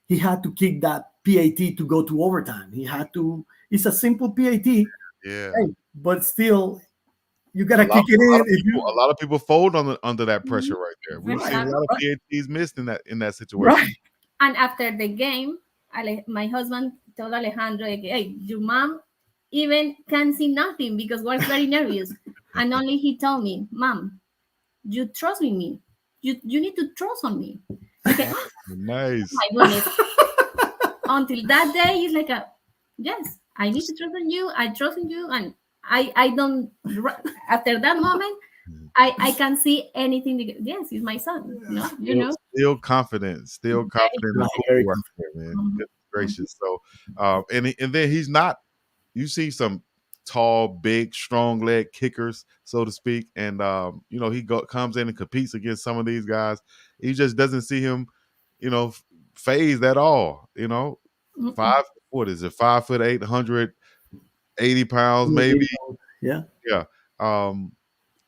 he had to kick that PAT to go to overtime. He had to. It's a simple PAT. Yeah. But still, you gotta kick it in. A lot of people fold under that pressure right there. We've seen a lot of PATs missed in that situation. Right. And after the game, my husband told Alejandro, hey, your mom even can't see nothing because we're very nervous. And only he told me, Mom, you trust in me. You need to trust on me. Nice. Oh my goodness. Until that day, he's like, yes, I need to trust in you. I trust in you, and I don't. After that moment, I can see anything. Yes, he's my son. No, you know. Still confident in Right, football very right there, man. Mhm. Goodness gracious. So, and then he's not. You see some tall, big, strong leg kickers, so to speak, and he comes in and competes against some of these guys. He just doesn't see him, phased at all. Mm-mm. Five. What is it? 5'8", 180 pounds, maybe. Yeah. Yeah. Um,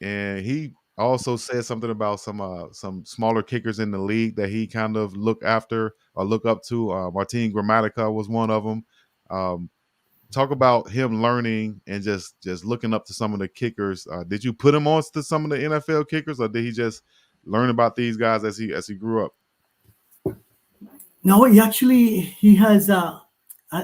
and he also said something about some smaller kickers in the league that he kind of look after or look up to. Martin Gramatica was one of them. Um, talk about him learning and just looking up to some of the kickers. Did you put him on to some of the NFL kickers, or did he just learn about these guys as he grew up? No, he has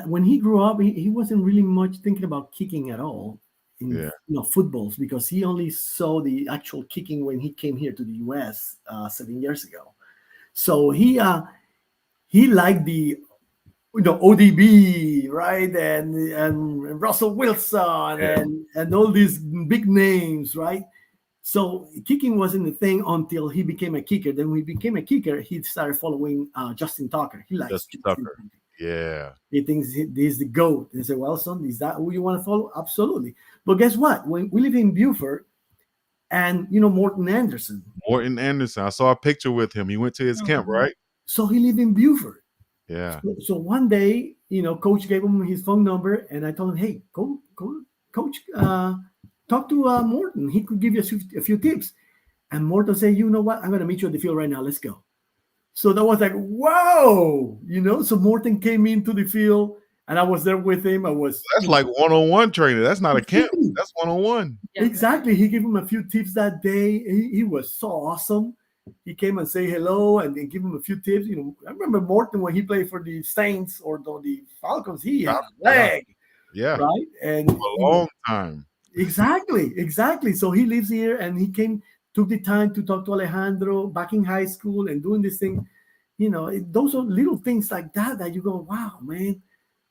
when he grew up, he wasn't really much thinking about kicking at all in Yeah, footballs, because he only saw the actual kicking when he came here to the US 7 years ago. So he liked the ODB, right, and Russell Wilson yeah, and all these big names, right. So kicking wasn't the thing until he became a kicker. Then when he became a kicker, he started following Justin Tucker. He likes Justin Justin Tucker. Tucker. Yeah, He thinks he's the GOAT. And he said, well, son, is that who you want to follow? Absolutely. But guess what? When we live in Buford, and Morton Anderson. Morton Anderson. I saw a picture with him. He went to his camp, right? So he lived in Buford. Yeah. So one day, coach gave him his phone number, and I told him, hey, go coach, talk to Morton. He could give you a few tips. And Morton said, you know what? I'm going to meet you at the field right now. Let's go. So that was like, whoa, So Morton came into the field, and I was there with him. I was. That's like one-on-one training. That's not a camp. That's one-on-one. Exactly. He gave him a few tips that day. He was so awesome. He came and say hello and then give him a few tips. I remember Morton when he played for the Saints or the Falcons. He had a leg, Yeah, right? And a long time. Exactly. So he lives here, and he took the time to talk to Alejandro back in high school and doing this thing. Those are little things like that you go, wow, man.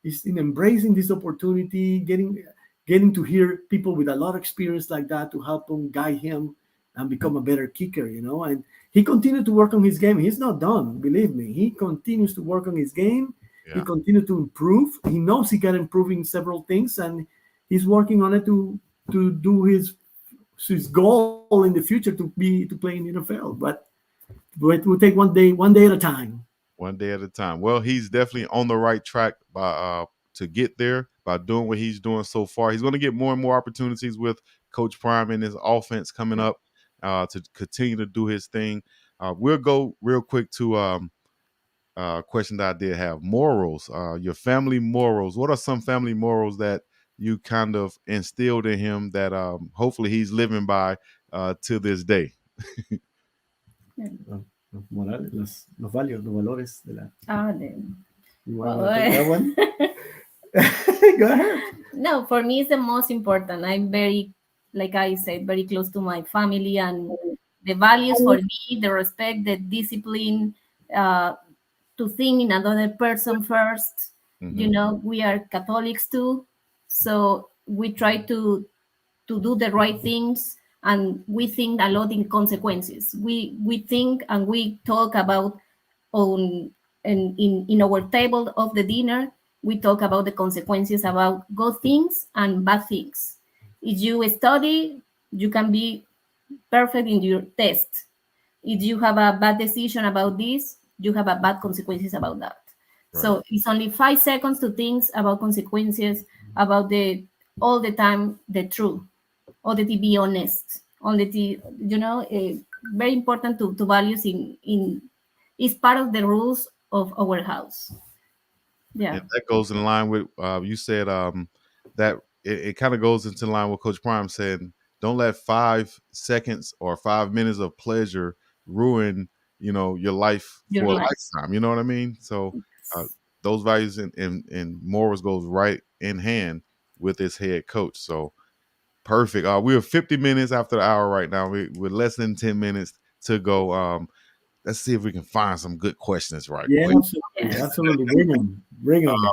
He's in embracing this opportunity, getting to hear people with a lot of experience like that to help him, guide him, and become a better kicker. And he continued to work on his game. He's not done, believe me. He continues to work on his game. Yeah. He continued to improve. He knows he can improve in several things, and he's working on it to do his goal in the future to play in the NFL. But we'll take one day at a time. One day at a time. Well, he's definitely on the right track to get there by doing what he's doing so far. He's going to get more and more opportunities with Coach Prime and his offense coming up to continue to do his thing. We'll go real quick to a question that I did have. Morals, your family morals. What are some family morals that you kind of instilled in him that hopefully he's living by to this day? Los valores de la. You want Well, to take that one? Go ahead. No, for me, it's the most important. I'm very, like I said, very close to my family, and the values for me, the respect, the discipline, to think in another person first. Mhm. We are Catholics too, so we try to do the right things, and we think a lot in consequences. We think and we talk about on in our table of the dinner. We talk about the consequences about good things and bad things. If you study, you can be perfect in your test. If you have a bad decision about this, you have a bad consequences about that. Right. So it's only 5 seconds to think about consequences, about the all the time the truth, or the to be honest, on the very important to values in is part of the rules of our house. Yeah. And that goes in line with you said that it kind of goes into line with Coach Prime said, don't let 5 seconds or 5 minutes of pleasure ruin, your life Your for a life. lifetime. You know what I mean? So those values and morals goes right in hand with his head coach. So perfect. We're 50 minutes after the hour right now. We're less than 10 minutes to go. Let's see if we can find some good questions right Yeah, quick. absolutely. Bring them.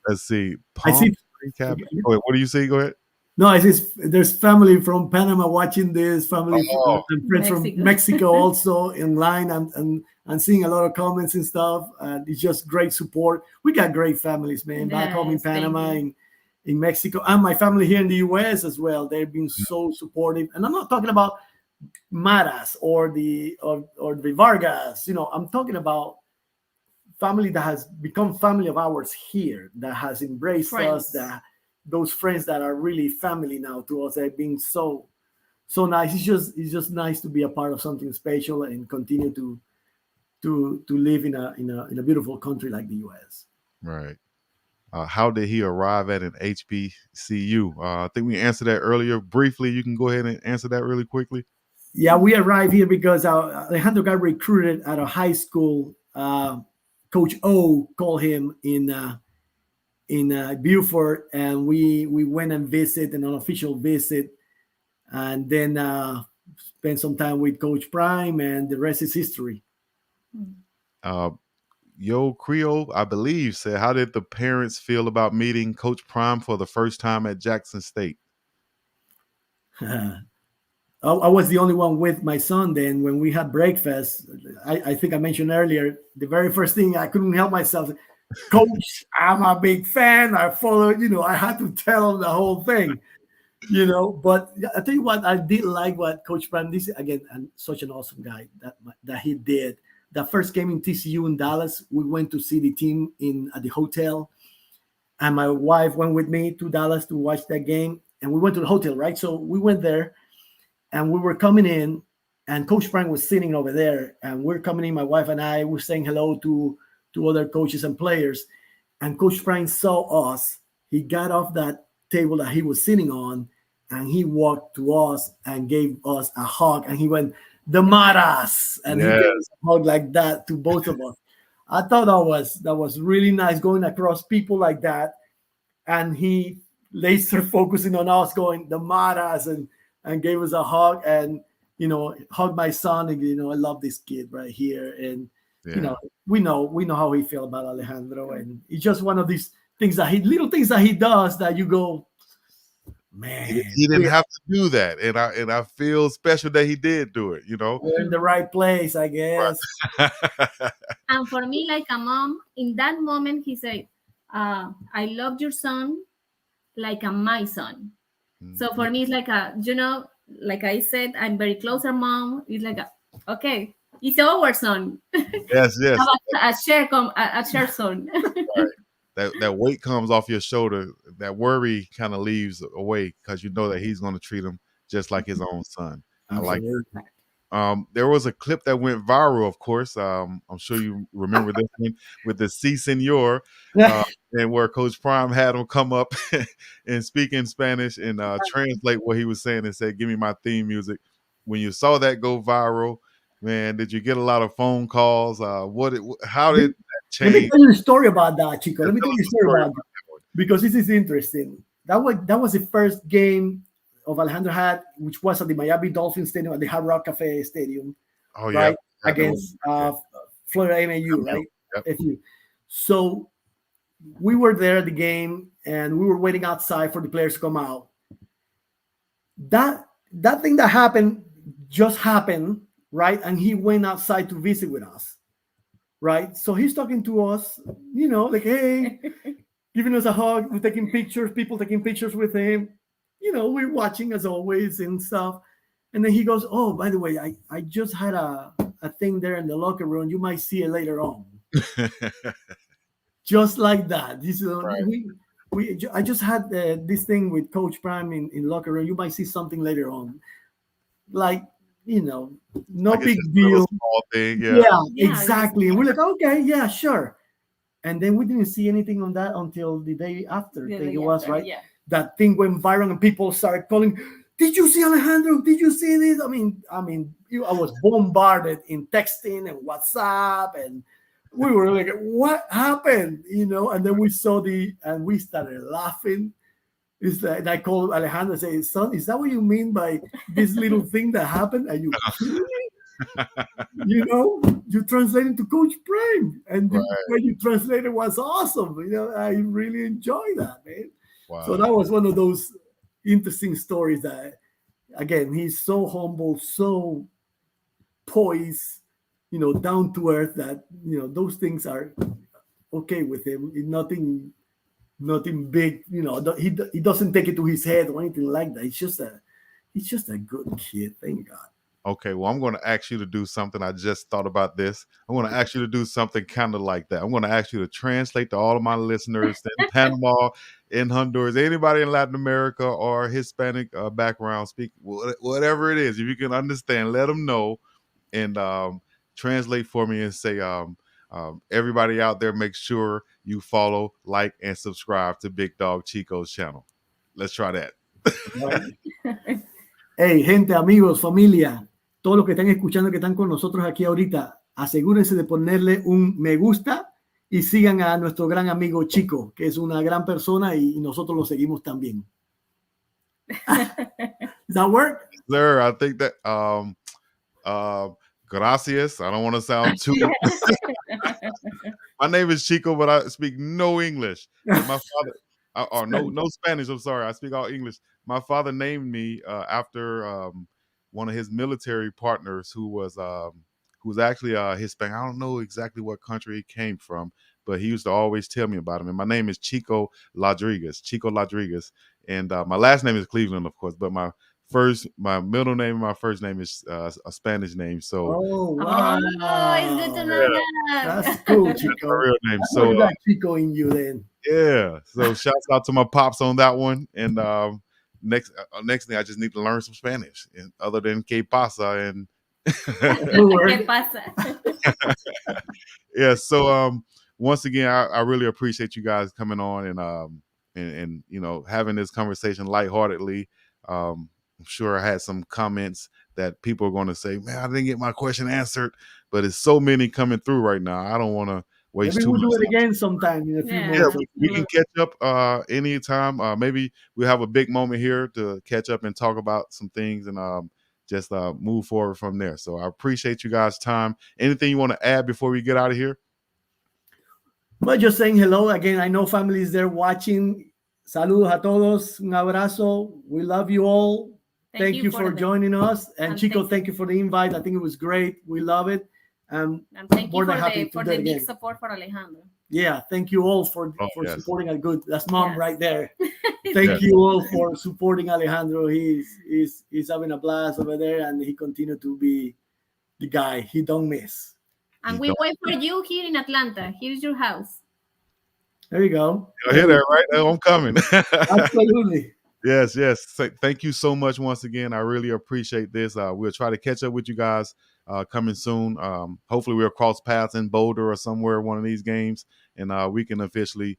Let's see. I see Recap. Oh, wait, what do you say? Go ahead. No, I just there's family from Panama watching this, family Oh. and friends from Mexico also in line and seeing a lot of comments and stuff. It's just great support. We got great families, man, back home in Yes, thank Panama, you. in Mexico, and my family here in the US as well. They've been so supportive. And I'm not talking about Maras or the Vargas. I'm talking about family that has become family of ours here, that has embraced us, Friends. that those friends that are really family now to us. They've been so nice. It's just nice to be a part of something special and continue to live in a beautiful country like the US. Right. How did he arrive at an HBCU? I think we answered that earlier briefly. You can go ahead and answer that really quickly. Yeah, we arrived here because Alejandro got recruited at a high school. Coach O called him in Buford, and we went and visited an unofficial visit, and then spent some time with Coach Prime, and the rest is history. Yo Creole, I believe, said, how did the parents feel about meeting Coach Prime for the first time at Jackson State? I was the only one with my son then when we had breakfast. I think I mentioned earlier, the very first thing, I couldn't help myself. Coach, I'm a big fan. I follow, I had to tell him the whole thing, But I tell you what, I did like what Coach Prime, this again, and such an awesome guy that he did. The first game in TCU in Dallas, we went to see the team at the hotel, and my wife went with me to Dallas to watch that game, and we went to the hotel, right? So we went there, and we were coming in, and Coach Prime was sitting over there, and we're coming in. My wife and I were saying hello to other coaches and players, and Coach Prime saw us. He got off that table that he was sitting on, and he walked to us and gave us a hug, and he went, "The Maras," and he gave us a hug like that to both of us. I thought that was really nice going across people like that, and he laser focusing on us, going, "The Maras," and gave us a hug, and hugged my son, and I love this kid right here, and we know how he feel about Alejandro, and it's just one of these things little things that he does that you go, man, he didn't have to do that, and I feel special that he did do it. We're in the right place, I guess. And for me, like a mom, in that moment, he said, "I love your son like my son." Mm-hmm. So for me, it's like like I said, I'm very close to mom. It's like, okay, it's our son. Yes. a share son. Right. That weight comes off your shoulder. That worry kind of leaves away because you know that he's going to treat him just like his own son. I like it. There was a clip that went viral, of course. I'm sure you remember this one with the Si Senor, and where Coach Prime had him come up and speak in Spanish and translate what he was saying and say, "Give me my theme music." When you saw that go viral, man, did you get a lot of phone calls? How did that change? Let me tell you a story about that, Chico. Let me tell you a story about that, because this is interesting. That was the first game of Alejandro had, which was at the Miami Dolphins Stadium, at the Hard Rock Cafe Stadium, right? Against Florida MAU, right? Yep. FU. So we were there at the game, and we were waiting outside for the players to come out. That thing that happened just happened, right? And he went outside to visit with us, right? So he's talking to us, like, hey, giving us a hug. We're taking pictures, people taking pictures with him. We're watching as always and stuff. And then he goes, "Oh, by the way, I just had a thing there in the locker room. You might see it later on." Just like that. Right. I just had this thing with Coach Prime in locker room. You might see something later on. Like, no big deal. Small thing, yeah, exactly. And we're like, okay, yeah, sure. And then we didn't see anything on that until the day after. I think it was, right? Yeah. That thing went viral and people started calling, "Did you see Alejandro? Did you see this?" I mean, I was bombarded in texting and WhatsApp, and we were like, "What happened?" And then we saw and we started laughing. It's like, and I called Alejandro and say, "Son, is that what you mean by this little thing that happened? Are you kidding me?" You translated to Coach Prime, and the way you translated was awesome. I really enjoy that, man. So that was one of those interesting stories that, again, he's so humble, so poised, down to earth, that those things are okay with him. Nothing big, he doesn't take it to his head or anything like that. He's just a good kid. Thank God. Okay, well, I'm going to ask you to do something. I just thought about this. I'm going to ask you to do something kind of like that. I'm going to ask you to translate to all of my listeners in Panama, in Honduras, anybody in Latin America or Hispanic background, speak whatever it is. If you can understand, let them know, and translate for me and say, everybody out there, make sure you follow, like, and subscribe to BiggDogg Chico's channel. Let's try that. Hey, gente, amigos, familia, todos los que están escuchando, que están con nosotros aquí ahorita, asegúrense de ponerle un me gusta y sigan a nuestro gran amigo Chico, que es una gran persona y nosotros lo seguimos también. Does that work? Sir, I think that gracias. I don't want to sound too. My name is Chico, but I speak no English. And my father, or no Spanish. I'm sorry, I speak all English. My father named me after one of his military partners who was actually Hispanic. I don't know exactly what country he came from, but he used to always tell me about him. And my name is Chico Ladrigas. And my last name is Cleveland, of course, but my middle name and my first name is a Spanish name. So wow. It's good to know that. That's cool, Chico. That's my real name. So you got Chico in you then. Yeah. So shouts out to my pops on that one. And next thing, I just need to learn some Spanish, and other than que pasa and Que pasa. yeah. So once again, I really appreciate you guys coming on and having this conversation lightheartedly. I'm sure I had some comments that people are going to say, man, I didn't get my question answered, but it's so many coming through right now. I don't want to waste Maybe too we'll much do it time. again sometime in a few months. Yeah, we can catch up anytime. Maybe we have a big moment here to catch up and talk about some things and just move forward from there. So I appreciate you guys' time. Anything you want to add before we get out of here? Well, just saying hello again. I know families there watching. Saludos a todos. Un abrazo. We love you all. Thank you for joining us. And Chico, thank you for the invite. I think it was great. We love it. And thank you for the big support for Alejandro. Yeah, thank you all for supporting a good. That's mom right there. Thank you all for supporting Alejandro. He's having a blast over there, and he continued to be the guy. He don't miss. And we wait for you here in Atlanta. Here's your house. There you go. I hear that, right? Oh, I'm coming. Absolutely. Yes. Thank you so much once again. I really appreciate this. We'll try to catch up with you guys coming soon. Hopefully we'll cross paths in Boulder or somewhere one of these games, and we can officially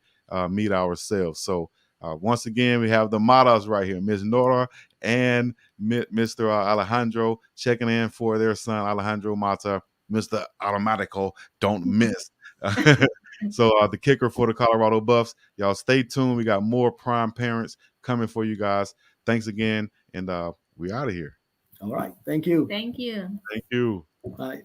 meet ourselves. So once again, we have the Matas right here, Miss Nora and Mr. Alejandro, checking in for their son, Alejandro Mata, Mr. Automatico. Don't miss. So the kicker for the Colorado Buffs. Y'all stay tuned. We got more prime parents coming for you guys. Thanks again, and we out of here. All right. Thank you. Thank you. Thank you. Bye.